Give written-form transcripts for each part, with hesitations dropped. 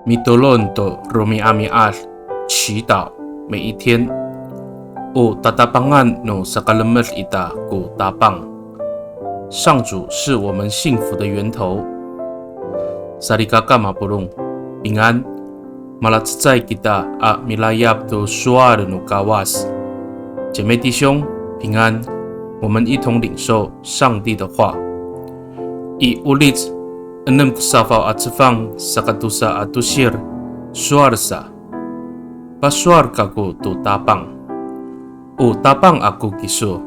米多伦多罗米阿米阿祈祷每一天。O tatapangan no sakalamer ita go tapang。上主是我们幸福的源头。Sarikaka mapulong平安。Malatsay kita a milayap do suar no kawas。姐妹弟兄平安，我们一同领受上帝的话。I ulit enam kusafau atsefang sakatusa atusir suarsa pasuar kaku tu tapang. O tapang aku kiso.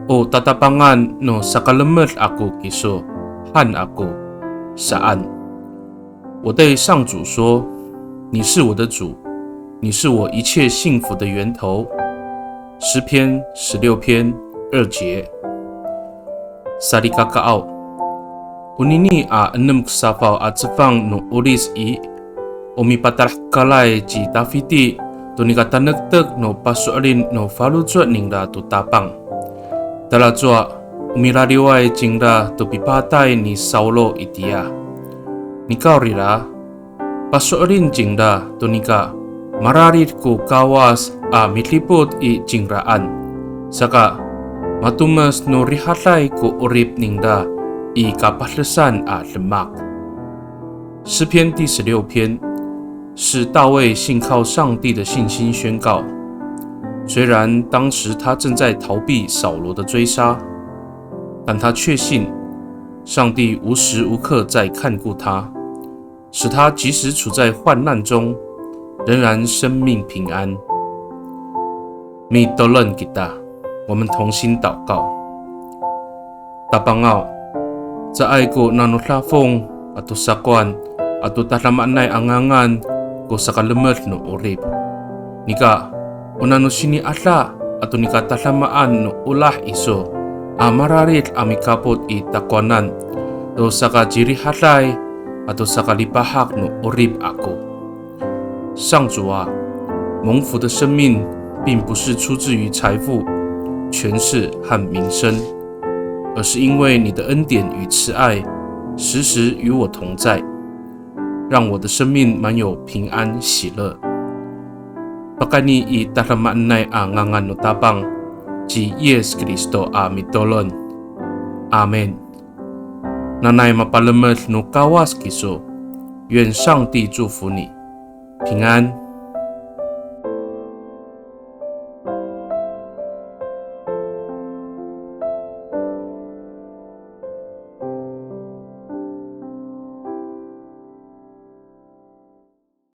O tatapangan no sakalemer aku kiso han aku saan。我对上主说，你是我的主，你是我一切幸福的源头。诗篇16篇2节。Sarikakaau Unini a enam kusafau atsefang no ulis I omipatar kalai ji Davidi to nikatanagtag no pasualin no falutsua ningda to tapang. Dalajua umirariway jingda to pipatay ni Saulo itia. Nikaurira pasualin jingda to nika mararit ko kawas a mitlipot I jingraan. Saka matumas no rihalay ko urip ningda以kapahlesan a lemak。诗篇第16篇是大卫信靠上帝的信心宣告。虽然当时他正在逃避扫罗的追杀，但他确信上帝无时无刻在看顾他，使他即使处在患难中，仍然生命平安。Mitolong kita， 我们同心祷告。Tapangao sa ay ko nanulafong ato sakwan ato talamaan na angangan ko sa kalamer no urip. Nika unano sini atla ato nika talamaan no ulah iso amararit amikapot I takwanan do sa kajiri halay ato sa kalipahak no urip ako。上主啊，蒙福的生命并不是出自于财富、权势和名声，而是因为你的恩典与慈爱时时与我同在，让我的生命满有平安喜乐。Pakani I talamaan na angangan no tapang ji Yes Kristo a mitolon. Amen。Nanay mapalamer no kawas kiso，愿上帝祝福你，平安。